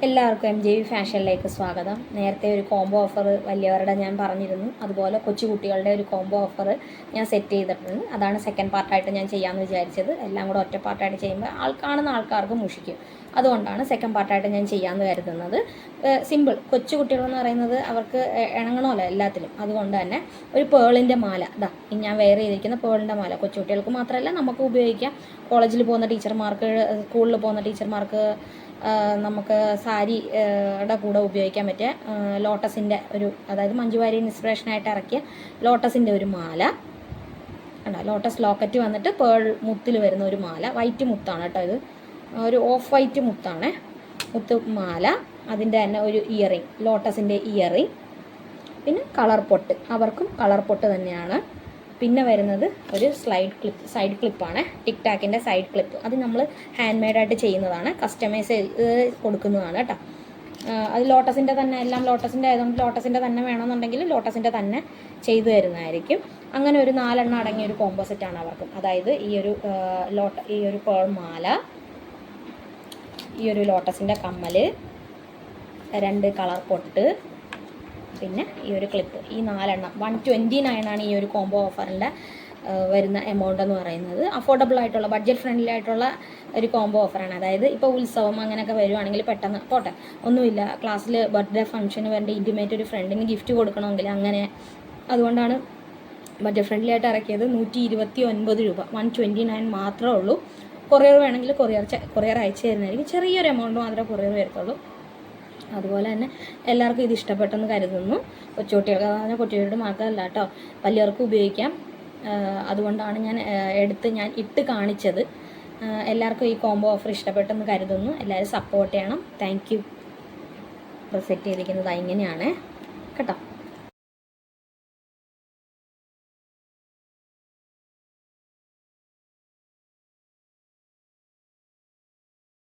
എല്ലാവർക്കും MJV ഫാഷനിലേക്ക് സ്വാഗതം. നേരത്തെ ഒരു കോംബോ ഓഫർ വലിയവരുടെ ഞാൻ പറഞ്ഞിരുന്നു. അതുപോലെ കൊച്ചുകുട്ടികളുടെ ഒരു കോംബോ ഓഫർ ഞാൻ സെറ്റ് ചെയ്തിട്ടുണ്ട്. അതാണ് സെക്കൻഡ് പാർട്ടായിട്ട് ഞാൻ ചെയ്യാമെന്ന് വിചാരിച്ചത്. എല്ലാം കൂടെ ഒറ്റ പാർട്ടായിട്ട് ചെയ്യുമ്പോൾ കാണുന്ന ആൾക്കാർക്ക് മുഷിക്കും. അതുകൊണ്ടാണ് സെക്കൻഡ് പാർട്ടായിട്ട് ഞാൻ ചെയ്യാമെന്ന് കരുതുന്നത്. സിമ്പിൾ. കൊച്ചുകുട്ടികളെന്ന് പറയുന്നത് അവർക്ക് ഇണങ്ങണമല്ലോ എല്ലാത്തിലും. അതുകൊണ്ട് തന്നെ ഒരു പേളിൻ്റെ മാല, ഞാൻ വെയർ ചെയ്തിരിക്കുന്ന പേളിൻ്റെ മാല കൊച്ചുകുട്ടികൾക്ക് മാത്രമല്ല നമുക്ക് ഉപയോഗിക്കാം. കോളേജിൽ പോകുന്ന ടീച്ചർമാർക്ക്, സ്കൂളിൽ പോകുന്ന ടീച്ചർമാർക്ക്, നമുക്ക് സാരിയുടെ കൂടെ ഉപയോഗിക്കാൻ പറ്റിയ ലോട്ടസിൻ്റെ ഒരു, അതായത് മഞ്ജു വാര്യർ ഇൻസ്പിറേഷനായിട്ട് ഇറക്കിയ ലോട്ടസിൻ്റെ ഒരു മാല കണ്ടോ. ലോട്ടസ് ലോക്കറ്റ് വന്നിട്ട് പേൾ മുത്തിൽ വരുന്ന ഒരു മാല. വൈറ്റ് മുത്താണ് കേട്ടോ, ഇത് ഒരു ഓഫ് വൈറ്റ് മുത്താണ്. മുത്ത് മാല, അതിൻ്റെ തന്നെ ഒരു ഇയറിങ്, ലോട്ടസിൻ്റെ ഇയറിങ്, പിന്നെ കളർ പൊട്ട്. അവർക്കും കളർ പൊട്ട് തന്നെയാണ്. പിന്നെ വരുന്നത് ഒരു സൈഡ് ക്ലിപ്പാണ്, ടിക് ടാക്കിൻ്റെ സൈഡ് ക്ലിപ്പ്. അത് നമ്മൾ ഹാൻഡ് മെയ്ഡായിട്ട് ചെയ്യുന്നതാണ്, കസ്റ്റമൈസ് ചെയ്ത് കൊടുക്കുന്നതാണ് കേട്ടോ. അത് ലോട്ടസിൻ്റെ തന്നെ, എല്ലാം ലോട്ടസിൻ്റെ ആയതുകൊണ്ട് ലോട്ടസിൻ്റെ തന്നെ വേണമെന്നുണ്ടെങ്കിൽ ലോട്ടസിൻ്റെ തന്നെ ചെയ്തു തരുന്നതായിരിക്കും. അങ്ങനെ ഒരു 4 എണ്ണം അടങ്ങിയ ഒരു കോംബോ സെറ്റാണ് അവർക്കും. അതായത് ഈ ഒരു പേൾ മാല, ഈ ഒരു ലോട്ടസിൻ്റെ കമ്മൽ, 2 കളർ പൊട്ട്, പിന്നെ ഈ ഒരു ക്ലിപ്പ്. ഈ 4 എണ്ണം 129 ഈ ഒരു കോംബോ ഓഫറിൻ്റെ വരുന്ന എമൗണ്ട് എന്ന് പറയുന്നത്. അഫോർഡബിൾ ആയിട്ടുള്ള, ബഡ്ജറ്റ് ഫ്രണ്ട്ലി ആയിട്ടുള്ള ഒരു കോംബോ ഓഫറാണ്. അതായത് ഇപ്പോൾ ഉത്സവം അങ്ങനെയൊക്കെ വരുവാണെങ്കിൽ പെട്ടെന്ന് പോട്ടെ, ഒന്നുമില്ല, ക്ലാസ്സിൽ ബർത്ത്ഡേ ഫംഗ്ഷന് വേണ്ടി ഇൻറ്റിമേറ്റ് ഒരു ഫ്രണ്ടിന് ഗിഫ്റ്റ് കൊടുക്കണമെങ്കിൽ അങ്ങനെ. അതുകൊണ്ടാണ് ബഡ്ജറ്റ് ഫ്രണ്ട്ലി ആയിട്ട് ഇറക്കിയത്. 129 രൂപ, 129 മാത്രമേ ഉള്ളൂ. കൊറിയർ വേണമെങ്കിൽ കൊറിയർ അയച്ചു തരുന്നതായിരിക്കും. ചെറിയൊരു എമൗണ്ട് മാത്രമേ കൊറിയർ വരത്തുള്ളൂ. അതുപോലെ തന്നെ എല്ലാവർക്കും ഇത് ഇഷ്ടപ്പെട്ടെന്ന് കരുതുന്നു. കൊച്ചുകുട്ടികളുടെ മാത്രമല്ല കേട്ടോ, വലിയവർക്കും ഉപയോഗിക്കാം. അതുകൊണ്ടാണ് ഞാൻ ഇട്ട് കാണിച്ചത്. എല്ലാവർക്കും ഈ കോംബോ ഓഫർ ഇഷ്ടപ്പെട്ടെന്ന് കരുതുന്നു. എല്ലാവരും സപ്പോർട്ട് ചെയ്യണം. Thank you. സെറ്റ് ചെയ്തിരിക്കുന്നത് ഇങ്ങനെയാണ് കേട്ടോ.